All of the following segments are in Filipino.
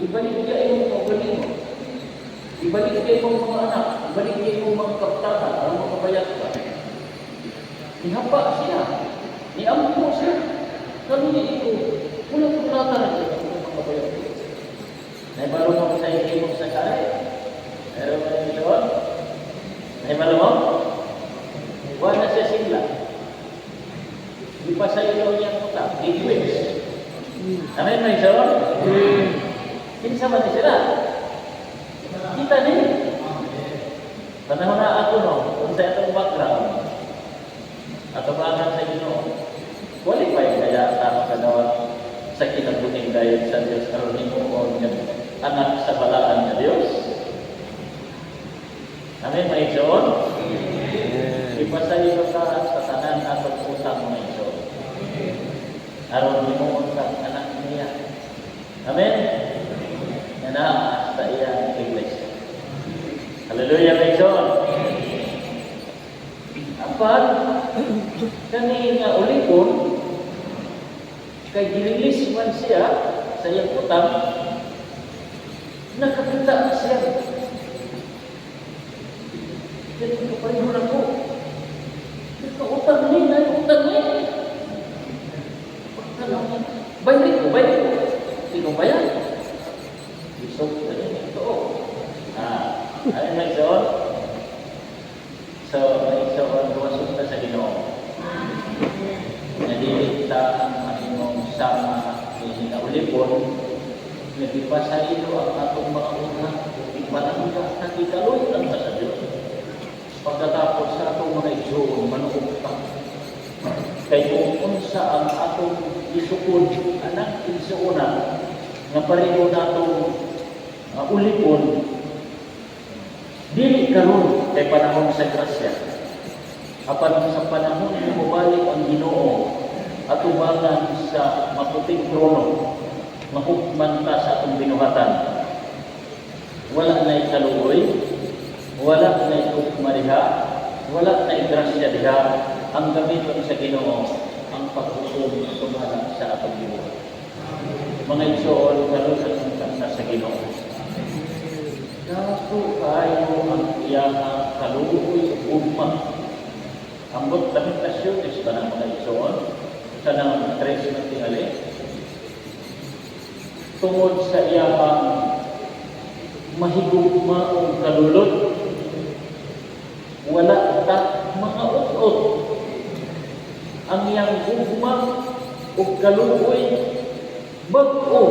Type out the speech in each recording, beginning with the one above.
ibalik niya yung pagaling mo. Ibalik niya yung mga anak, ibalik niya yung mga kaptata, ang mga kabayat ka. Ihapa siya, niampo siya. Kalau niya ito, pulang-pulata na siya ang mga kabayat ko. Naibalo mo sa iyo sa kare? Meron mo yung iyon? Naibalo mo? Buwan na siya sila. Di pa sa iyo niyang puta, di-twist. Amen, may iyon? Kinsa man ni sila? Kita ni. Panahon na ako no, kung sa itong background, at umangan sa Ginoo, qualify kaya tama sa daw sa kinabuting dahil sa Diyos karon nimo o anak sa balaan ng Diyos. Amen, may John. Ipasayo ka sa tanan atong utang may John. Aron nimo untang anak niya. Amen. Yana sa iyang iglesia. Hallelujah, may John. Apat, kani nga ulipon, kay gililis man siya sa iyang utang, nakakita siya. Jadi kapareho na ko. Utang ni, utang ni. Balik ko. Hindi ko bayan. Isog na rin ito. Ayun na John. So, may John, luwasok na sa Ginoo. Nadilikta ang aming sama ni Naulipon. Nagipasaylo ang atong mga utang. Ipanangga, nakikaloy lang sa Diyos. Pagkatapos sa atong mga John, manukupang. Kay kung unsa ang atong isukod, anak insuuna, nga pareho natong ulipon, dili karon kay panahon sa grasya. Apan sa panahon na mabalik ang Ginoo at ubangan sa maputing trono, mahukman ta sa atong binuhatan. Wala na ikaluoy, wala na itukma diha, wala na igrasya diha, ang gamiton sa Ginoo ang paghukom sumala sa atong binuhat. Mga igsoon, karon ang kanta sa Ginoo. Dato kayo ang iyang kaluoy ugma. Ambot lamentasyon is ba ng mga igsoon? Sa nang 3 na tingali. Tungod sa iyang mahigugmaong kalulot, wala ta mga ut-ut. Ang iyang ugma o kaluoy bag-o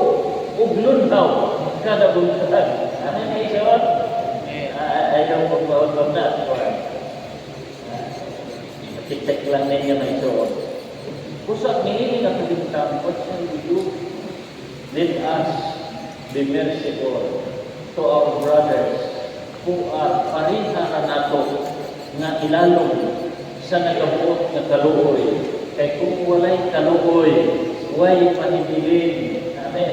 o lundaw kada buntag. Ano na isyon? Ayaw kong bawag na. Makitek lang ninyo na isyon. Kusap nihiling ang kalintang, what shall we do? Let us be merciful to our brothers who are parinha nato nga ilalong sa nagabuot nga kaluoy. Kay kung walay kaluoy, way mahibilin. Amen.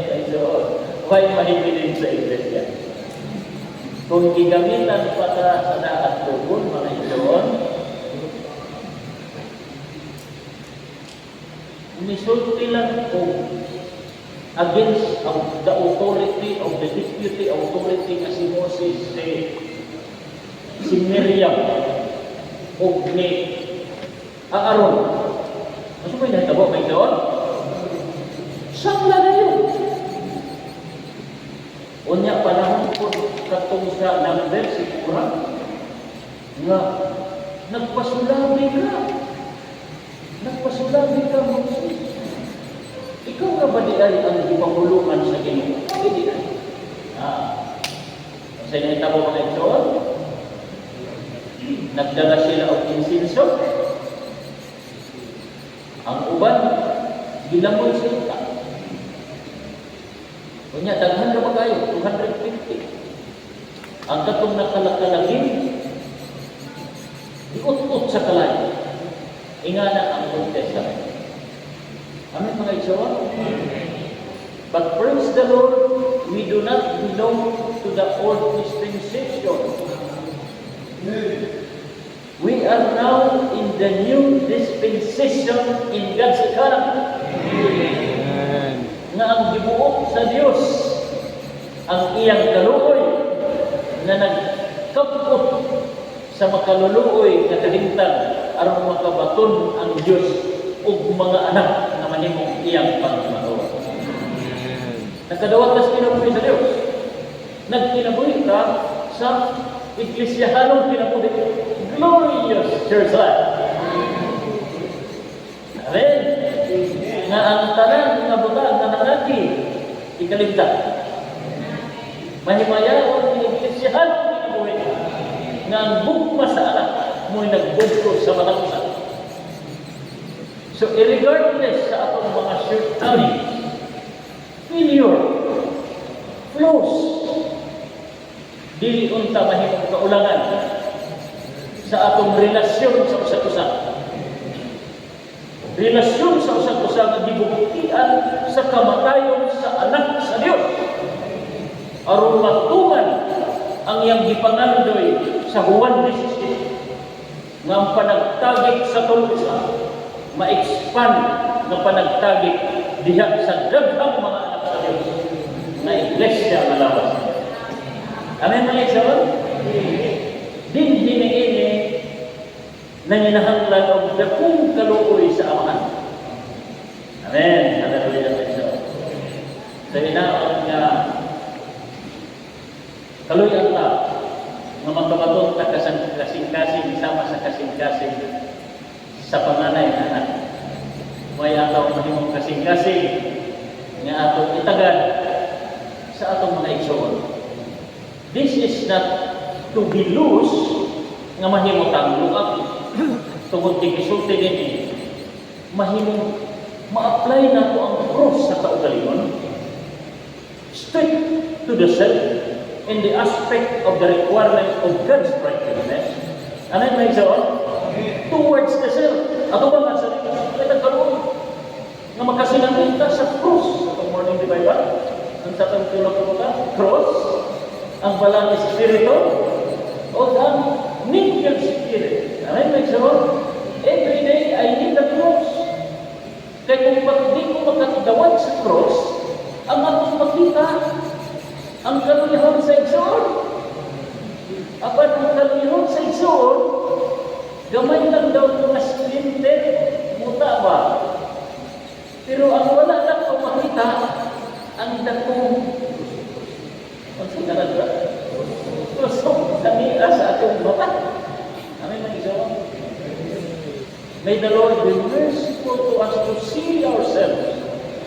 Way mahibilin sa iglesia. Kung gigamitan pa ka sa daat tugon, mga igsoon, misulti lang kung against the authority of the deputy authority nga si Moses, si Miriam, o ni Aaron. Ano ba yung natabo, may igsoon? Sangla na yun. Unya panahon po katong sa number sigura nga nagpasulabi ka Moses. Ikaw nga ba di ay ang ipamulungan sa Ginoo? Hindi na. Sa inyo tabo mga igsoon, nagdala sila og insinso. Ang uban gilamon sila. Kunya, daghan na ba kayo? 250. Ang katong nakalakalagin, iut-ut sa kalay. Ingana ang Old Testament. Amen, mga igsoon? But praise the Lord, we do not belong to the old dispensation. We are now in the new dispensation in God's character. Nga ang gibuok sa Dios ang iyang kaluoy na nagkapot sa makaluluoy na kahimtang aron makabaton ang Dios ug mga anak na mahimong iyang pagmatuwa. Nakadawat tas kinabuhi sa Dios. Nagkinabuhi ka sa Eklesiyahanong kinabuhi. Glorious church life. Amen. Nga ang tanan nga butang na nangagi ikalimtan. Mahimayaon ni Eklesiyahanong kinabuhi nga ang bugma sa anak mo'y nagbugto sa matausan. So, irregardless sa atong mga shortcomings, failure, flaws, dili unta mahimong kaulangan sa atong relasyon sa usa-usa. Relasyon sa usa-usa nga gibuktian sa kamatayon sa anak sa Dios. Aron matuman ang iyang gipangandoy sa Juan 17 nga ang panagtagik sa tulusa ma-expand ng panagtagik diha sa daghang mga anak sa Dios na iglesia nga lawas. Amen mga igsoon? Din hiniini nanginahanglan og dakong kaluoy sa Amahan. Amen. Hallelujah mga igsoon. Sa hinaon nga kaluyan ta nga magkabaton ta kasing-kasing sama sa kasing-kasing sa panganay na anak. May ataw mahimong kasing-kasing nga atong itagad sa atong mga igsoon. This is not to be loose nga mahimong tangluap tungod tigisulti nini. Mahimong ma-apply na to ang cross sa kaugalingon. Straight to the self in the aspect of the requirement of God's righteousness. Amen, may igsoon? Towards the self. Ato ba nga sa nagkaroon nga makasinamita sa cross. Itong morning revival, ang sa itong tulog ko ka, cross, ang balang espiritu, o ang nickel spirit. Amen, may igsoon? Every day, I need the cross. Kaya kung di ko makatidawat sa cross, ang atong makita, ang kaluyahan sa igsoon. Apat ang kaluyahan sa igsoon, gamay lang daw mga splinter, muta ba? Pero ang wala lang ko makita, ang dakong, ang sinarad ba? Tusok kami sa atong mata. Amen, mga igsoon. May the Lord be merciful to us to see ourselves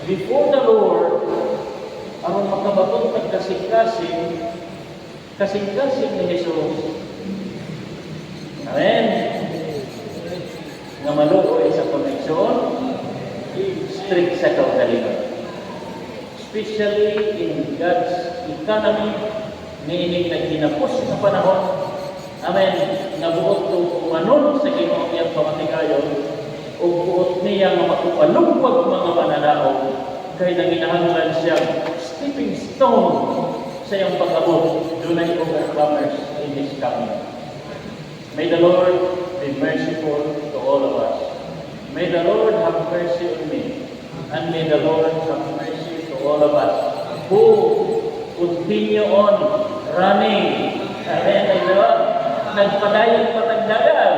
before the Lord, aron makabaton tag kasing-kasing ni Jesus. Amen. Nga maluoy sa koneksyon, strict sa kaugalingon. Especially in God's economy, niinig na ginapos sa panahon. Amen. Nabuot to umanon sa Ginoo iyang pamatigayon o buot niya nga makupalugpag mga pananaog kay nanginahanglan siya stepping stone sa iyang pag-abot. Dunay overcomers in His coming. May the Lord be merciful to all of us. May the Lord have mercy on me. And may the Lord have mercy to all of us who continue on running. Amen. Lord, nagpadayon patagdagan.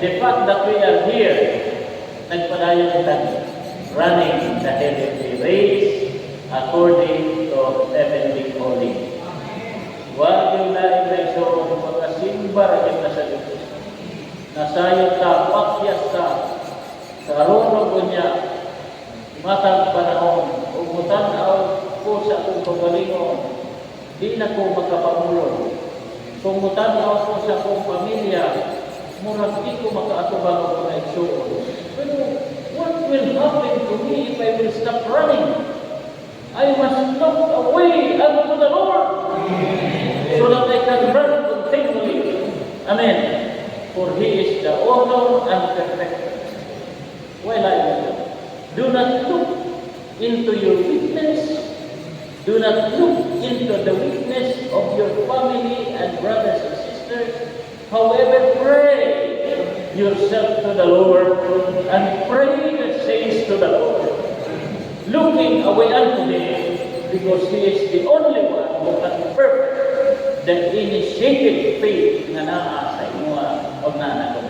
The fact that we are here, nagpadayon patagdagan. Running the heavenly race according to heavenly calling. Huwag yung na-impresyon pagkasimba rin na sa Diyos. Nasayot ka, pakyas ka, karoon ko niya, matag panahon, umutanaw ko sa akong pagalingon, di na ko magkapamulong. Umutanaw ko sa akong pamilya, murag di ko makaatubang ako na igsuon. Pero what will happen to me if I will stop running? I must look away unto the Lord so that I can run continually. Amen. For He is the author and perfecter. Well, do not look into your weakness. Do not look into the weakness of your family and brothers and sisters. However, pray yourself to the Lord and pray the saints to the Lord, looking away unto Him, because He is the only one the initiated faith nga naa sa imo og nana ko.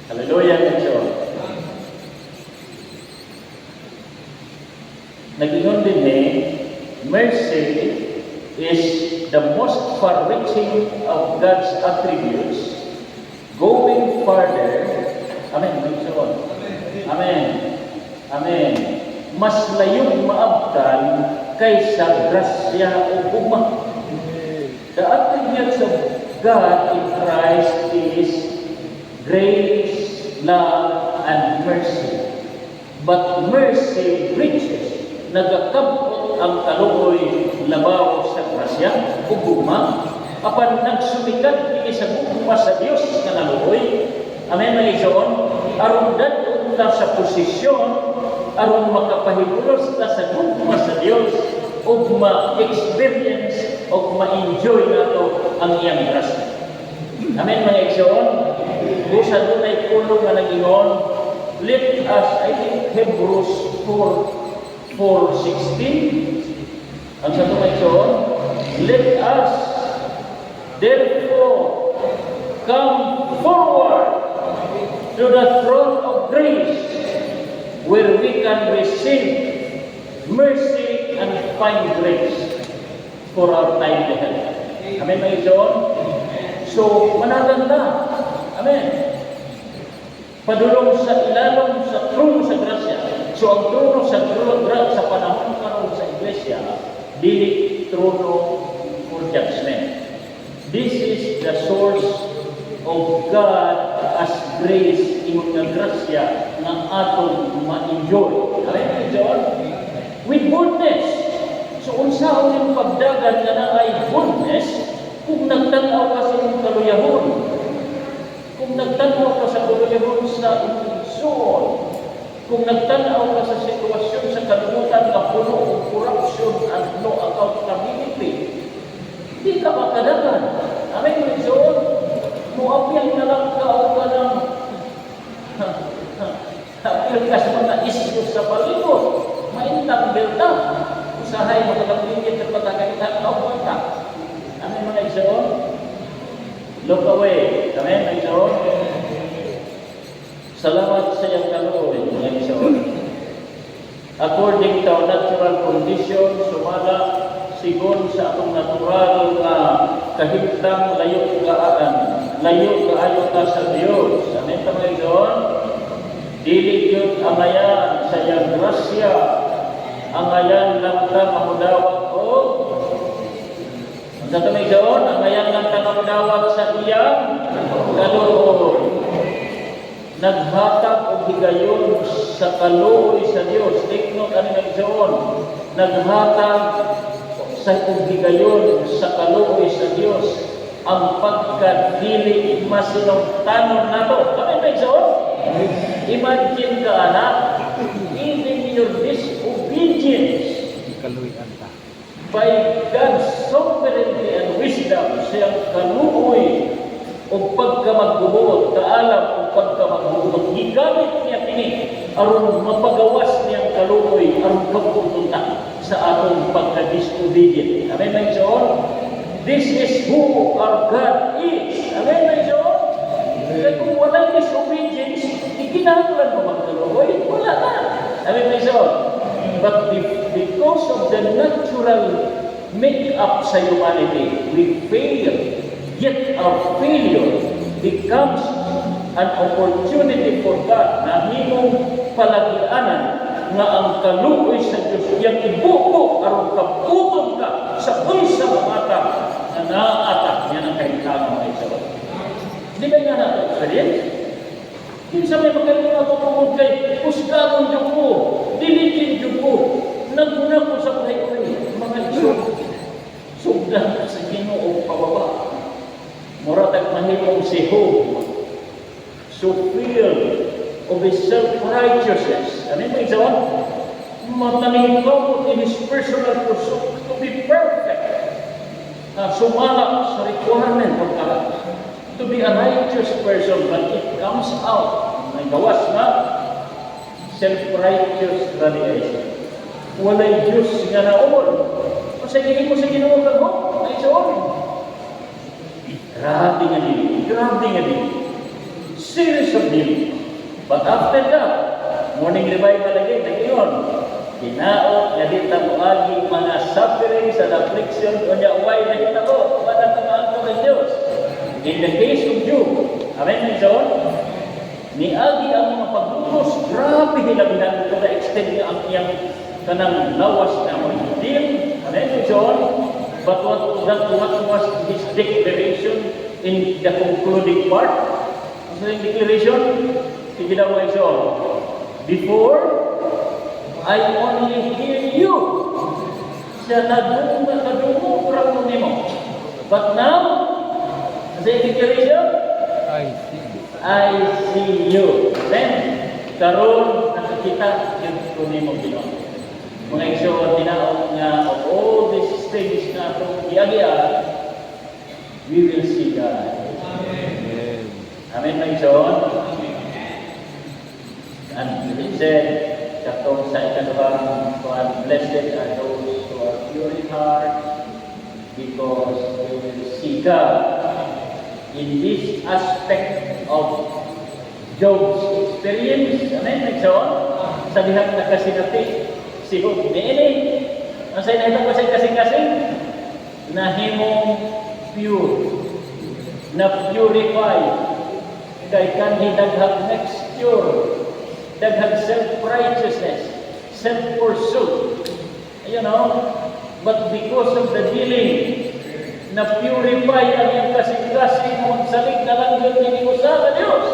Hallelujah, Lord. Nagingon din mercy is the most far-reaching of God's attributes, going further. Amen. Lord. Amen. Amen. Mas layong maabtan kaysa grasya o guma. The attributes of God in Christ is grace, love, and mercy. But mercy reaches, nagakabot ang kaluoy labaw sa grasya o guma, apan nagsumikat kini sa guma sa Dios nga naluoy. Amen, mga igsoon, aron dadto ta sa posisyon, aron makapahibulos ta sa guma sa Dios o ma-experience o ma-enjoy nato ang iyang grasya. Amen, mga igsoon. Busa dunay pulong nga nagingon, let us, I think Hebrews 4:16, ang sa mga igsoon, let us therefore come forward to the throne of grace where we can receive mercy and find grace for our time to help. Amen, mga igsoon. So, managanda. Amen. Padulong sa ilalong sa trono sa grasya. So, ang trono sa panahon karon sa iglesia, dili trono for judgment. This is the source of God as grace, imong nga grasya nga atong ma-enjoy. Amen, John? With goodness. So, unsa ang pagdagan nga na ay goodness kung nagtanaw ka sa imong kaluyahon? Kung nagtanaw ka sa kaluyahon sa imong soul, kung nagtanaw ka sa sitwasyon sa kalimutan na puno o corruption and no accountability, hindi ka makadagan. Amen, mga igsoon. Muapil na lang ka o ka ng apil ka sa mga issues sa palibot. Maintang belta. Usahay magkakapingit at patagalitan ka o ka. Amen, mga igsoon. Look away. Amen, mga igsoon. Salamat sa iyang kaluoy, mga igsoon. According to our natural condition, sumala sigon sa atong natural na kahimtang layo kaayo ka sa Dios. Amen, mga igsoon. Dili gyud angayan sa iyang grasya, angayan lang ta mahudawat o sa mga igsoon, angayan lang ta mahudawat sa iyang kaluoy. Naghatag og higayon sa kaluoy sa Dios. Take note, ano mga igsoon, naghatag sa higayon sa kaluoy sa Dios ang pagkadili masinungtanon nato. Amen, mga igsoon? Imagine ka, anak, even your disobedience by God's sovereignty and wisdom, siyang kaluoy o pagkamagbuhot, kaalam o pagkamagbuhot, higamit niya kini aron mapagawas niyang kaluoy, aron pagpupunta sa atong pagka-disobedient. Amen, mga igsoon? This is who our God is. Amen, mga igsoon? Kaya kung walang disobedience, ikinahanglan mo magkaluoy, wala na. Amen, mga igsoon? But because of the natural make-up sa humanity, we fail. Yet our failure becomes an opportunity for God na himong palagianan nga ang kaluoy sa Diyos iyang ibuko aron kaputon ka sa unsa mata na naatak niya ng kahitang mga igsoon. Di ba nga natin experience? Kinsa may magaling na tutungod kay kusgaron yung po, dilitin yung po, naguna ko sa buhay ko mga igsoon. Sugdan sa Ginoo pababa. Muratag mahimong si Job, so filled of his self-righteousness. Ano yung igsoon? Matalingkod in his personal pursuit to be perfect. Sumala sa requirement of God. To be a righteous person, but it comes out. May gawas na self-righteous realization. Walay Diyos nga naon. Kung sa mo sa Ginoo ka mo, igsoon. Grabe nga dili. Grabe nga dili. Series of dili. But after that, morning revival again, nag-iyon. Dinaot, nalita mo agi mga sufferings and affliction o niya uway na hinabo, manatamaan ko ng Diyos. In the case of Job, amen, Nizon, ni agi ang mga pagbutos, grabe hilabihan to the extent niya ang iyang kanang lawas na mga deal, amen, Nizon, but what was his declaration in the concluding part? Ano yung declaration? Sige daw, Nizon, before I only hear you. Siya nadungo kurang mo. But now, as a declaration, I see you. Then, karon nakikita yung kunin mo Ginoo. Mga igsoon, tinaon nga of all these things na itong giagya, we will see God. Amen. Amen, mga igsoon. And it said, katong sa ikalawang kuan, blessed are those who are pure in heart because they will see God. In this aspect of Job's experience, amen, nagsaon, sa dihang nakasinati, si Job, niini, ang sa inahita ko sa kasing-kasing, na himong pure, na purify, kay kanhi daghang mixture, daghang self-righteousness, self-pursuit. You know, but because of the dealing, na purify ang iyong kasing-kasing, magsalig na lang yun iniusa sa Diyos.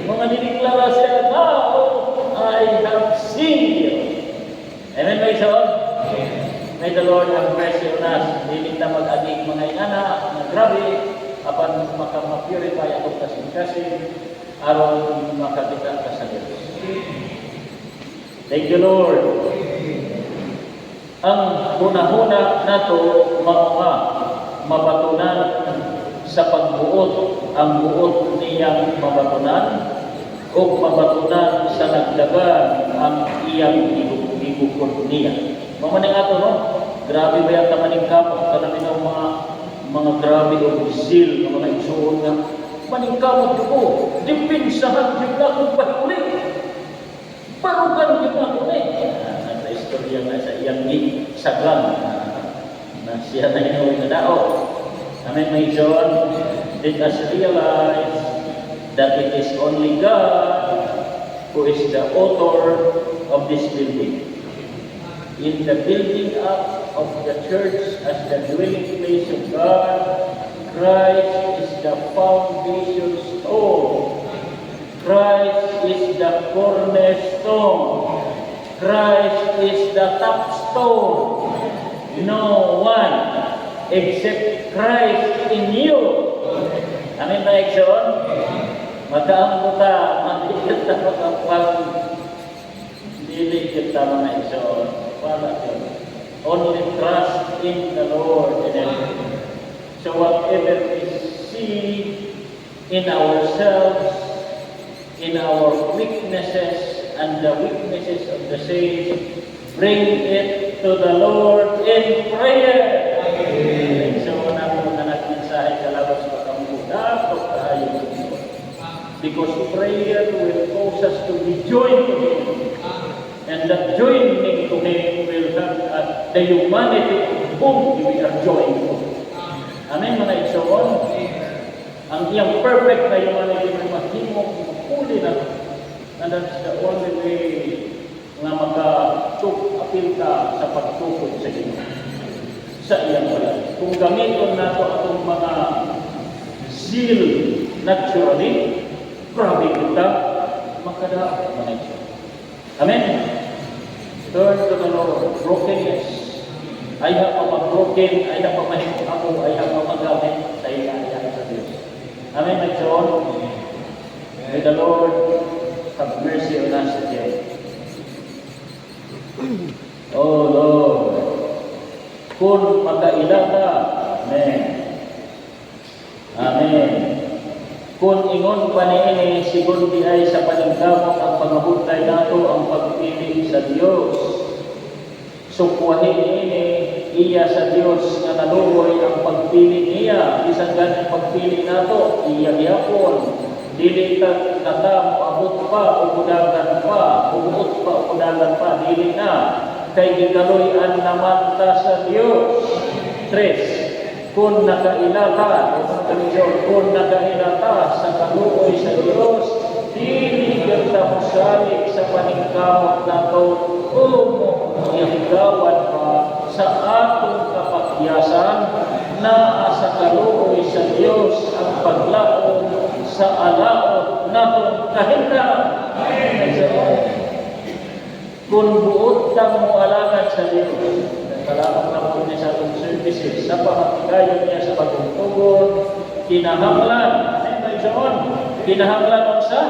Mga diniklara siya, now I have seen you. Amen, my son? May the Lord have mercy on us. Hindi na mag-adig mga inana, mga grabe, apan makamapurify ang kasing-kasing, aron makakita ka sa Diyos. Thank you, Lord. Ang hunahuna nato mabatunan sa pagbuot, ang buot niyang mabatunan o mabatunan sa nagdagan ang iyang ibukod niya. Mamaning ato, no? Grabe ba yung tamaning kapot? Kanami ng mga grabe o zeal, mga igsoon nga maningkamot ko, dipinsahan yung akong pahuli. Parugan yung ako na istorya na sa iyang saglang na siya na inuwi na dao. Amen, my John, let us realize that it is only God who is the author of this building. In the building up of the church as the dwelling place of God, Christ is the foundation stone. Christ is the cornerstone. Christ is the top stone. No one except Christ in you. Amin na Ekson? Mataang kita, magigit na magkapag dili kita mga Ekson. Wala yun. Only trust in the Lord and everything. So whatever we see in ourselves, in our weaknesses and the weaknesses of the saints, bring it to the Lord in prayer. Amen. So nato na nagmensahe kalabas pa kamo dapat tayo because prayer will cause us to be joined to Him. And that joining to Him will have the humanity of whom we are joined to. Amen, mga igsoon. Ang iyang perfect na humanity na mahimong mapuli na that's the only way na maka-apil ka sa pagtukod sa Diyos. Sa iyang wala. Kung gamiton nato atong mga zeal naturally, grabe kita, makadapat mga igsoon. Amen. Turn to the Lord. Brokenness. I have a broken, I have a mahimong ako, I have a magamit sa iyan sa Diyos. Amen, my son. May the Lord have mercy on us today. Oh Lord, kung magkailang ka, amen. Amen. Kung ingon pa niini, sigun di ay sa paningkamot ang pangabutlay nato ang pagpili sa Diyos. Sukwahin ini iya sa Dios nga naluoy ang pagpili niya. Bisan ganang pagpili nato, iya gihapon. Dili ta nata moabot pa o kudagan pa, ubuot pa o kudagan pa, dili na. Kay gigaloy-an naman ta sa Dios. 3. Kung nakailata, kung nakailata sa kaluoy sa Dios, dili kita musalik sa paningkamot nato o ihigawan pa sa atong kapakyasan na sa kaluoy sa Dios ang paglaom sa alaot natong kahimtang. Kung buot lang mo alagad sa Dios, nagkalaman na po niya sa atong services, sa pamatigayon niya sa bagong tugon, kinahanglan, kinahanglan ang sa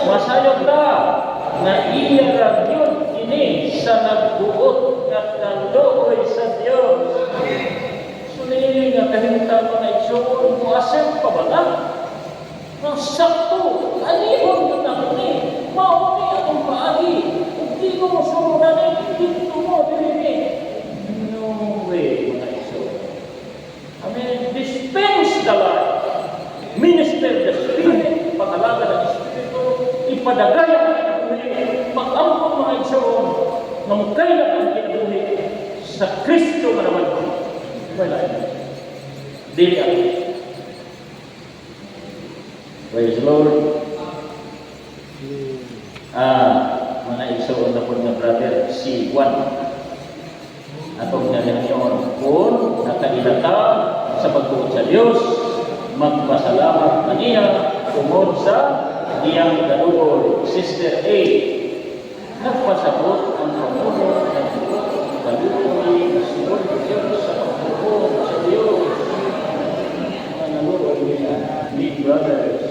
masayog na iya ra yun ini sa nagbuot at kaluoy sa Dios. Sunili nga kahimtang mo na igsoon mo asem pa ba na? Ang sakto, alihon yun ako ni, mauni akong paagi, kung di ko mo surunan dito mo, dili. No way, mga igsoon. I mean, dispense the life, minister the Spirit, pangalaga ng Espiritu, ipadagay ang kinabuhi, mag-ampong mga igsoon, na magkailan ang kinabuhi sa Kristo nga naman ko. Wala yun. Dili ako. Praise the Lord. Mga igsoon na po nga brother, si Juan. Atong nalihyon kung nakailata sa pagtuon sa Diyos, magpasalamat na niya tungod sa iyang galuoy. Sister A, nagpasabot ang pamuno ng galuoy na sunod Diyos sa pagtuon sa Diyos. Mga naluoy niya, big brothers.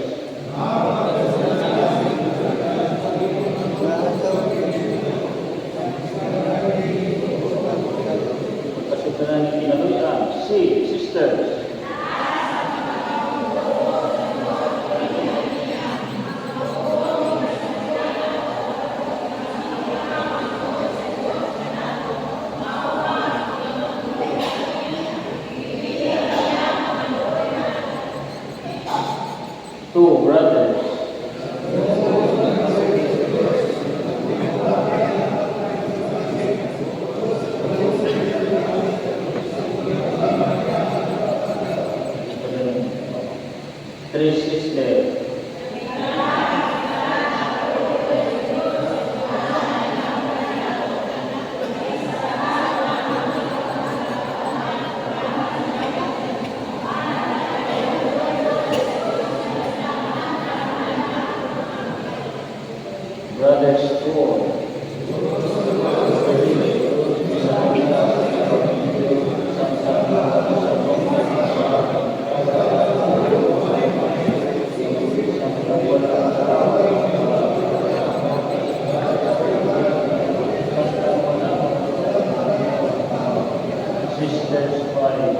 Pagkasudanan ni kinaluyan, si sisters. Two brothers. Three sisters. Brothers, four. Sisters, five.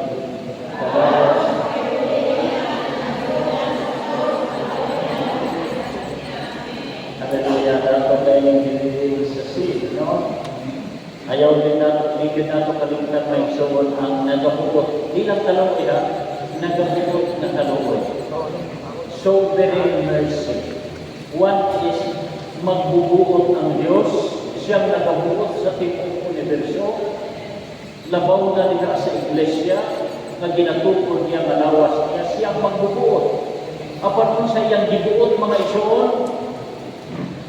Hallelujah, dapat tayo yung pinili sa seed, no? Ayaw din natin kalimtan may igsoon ang nagabukot. Di lang kaluoy ha, nagabukot na kaluoy. Sovereign mercy. One is magbubuot ang Diyos, siyang nagabuot sa tipong universo. Labaw na niya sa iglesia, na ginatupod niya, malawas niya, siyang magbubuot. Apan sa iyang gibuot mga igsoon,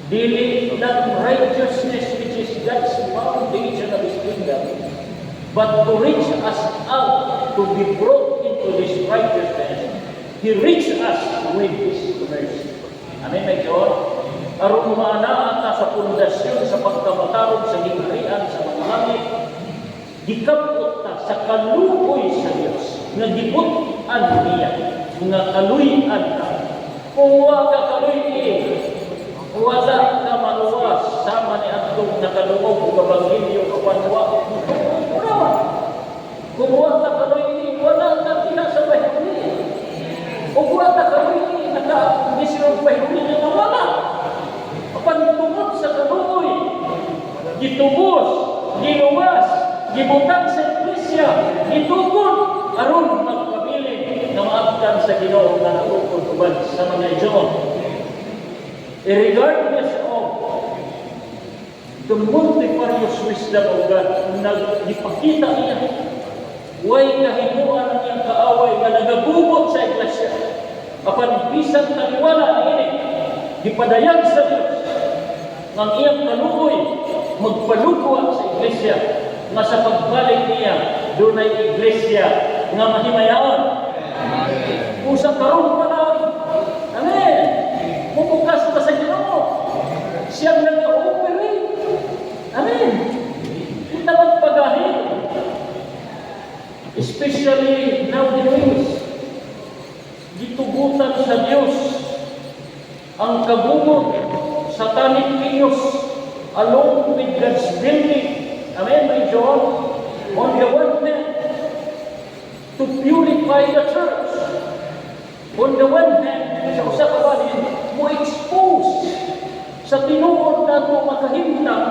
dili lang righteousness which is God's foundation of His kingdom, but to reach us out, to be brought into this righteousness, He reached us with His mercy. Amen, my God? Aron maanaan ta sa pundasyon sa pagkamatarog sa giharian sa mga langit, gikabot ta sa kaluoy sa Dios nga gibutan niya, nga kaluy-an ta. Kung wa ka kaluy, wala ka maluwas sama ni atong nakalungog o kabangilyo kapanwa. Kung wala ka kaluy, wala ka kina sa bahuli. O wala ka kaluy, naka-misirong bahuli na nawala. Kapag tungod sa kaluoy, gitubos, giluwas, gibutang sa iglesia, gitukod aron magpabilin na maabtan sa Ginoo nga natukod uban sa mga John. Regardless of the multifarious wisdom of God, nagipakita niya, way kahimuan ang iyang kaaway nga nagabugot sa iglesia. Apan bisan taliwala niini, gipadayag sa Dios ng iyang kaluoy magpalugwa sa iglesia nga sa pagbalik niya dunay iglesia nga mahimayaon. Usa karon pa lang. Amen. Mubukas pa sa Ginoo. Siya nag-ooperate. Amen. Kita magpagahin. Especially nowadays, gitugutan sa Dios ang kabugot satanic chaos along with God's building. Amen, my John. On the one hand, to purify the church. On the one hand, sa usa ka balhin, mo expose sa tinuod nato makahimtang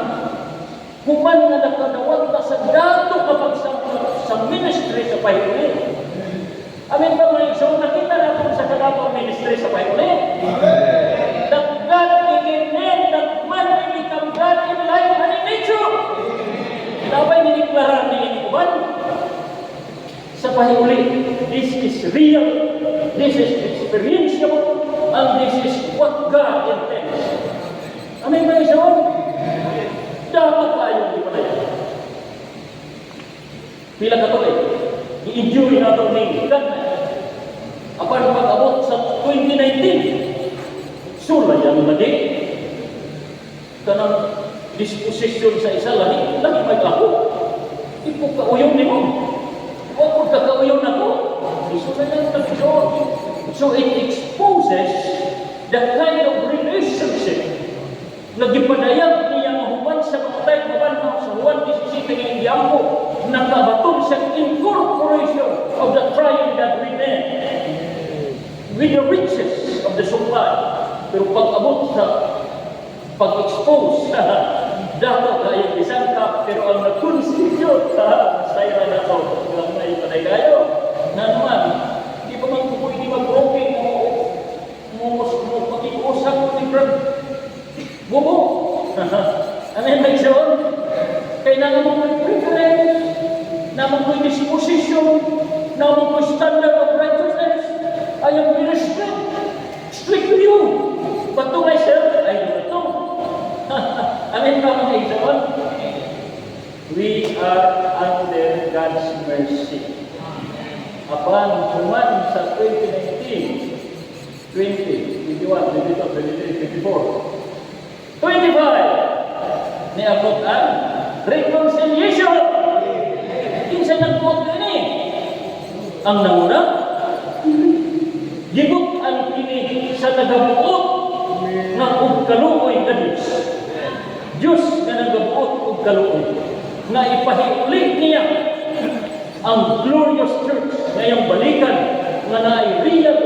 human nga nakadawat ta sa dato kapag sa ministry sa pahuli. Amen ba mga John? Nakita natin sa kadato ministry sa pahuli. Amen. That God begin that man will become God in life and in nature. Dabay niniklara ni Iban sa pahuli. This is real, this is experiential, and this is what God intends. Amen ba John? Dapat tayo di pa na yan. Pila ka to i-enjoy nato ni God. Apan pag-abot sa 2019, sulayan na din. Kanang disposition sa isa lahi mag-ako. Ipo ka-uyaw ni mo. Huwag ka-uyaw na ko. Sulayan na John. So it exposes the kind of relationship na gipadayag niya mahuman sa mga tayo kabanhaw sa Juan 17 nga Indiampo, nakabaton sa incorporation of the triune God within with the riches of the supply. Pero pag-abot sa pag-expose sa dato kayong isangkap, pero ang nag-constitute sa sayra na ito, ang may panay kayo, na naman, di pa man po hindi mag-broken mo pag-iusap mo ni Brad Bubo. Ano yung may John? Kailangan mo may preference, naman mo'y disposition, naman mo'y standard of righteousness. I am very strict to you. But to myself, I do not know. Amen ba mga John? We are under God's mercy. Apan human sa 2019, 20, 21, 22, 23, 24, 25 ni abot ang reconciliation. Kinsay nagbuot ini? Ang nanguna, gibot ang kini sa nagabuot ng ugkaluoy ka Diyos. Diyos na nagabuot ugkaluoy na ipahiuli niya ang glorious church ngayong balikan nga na real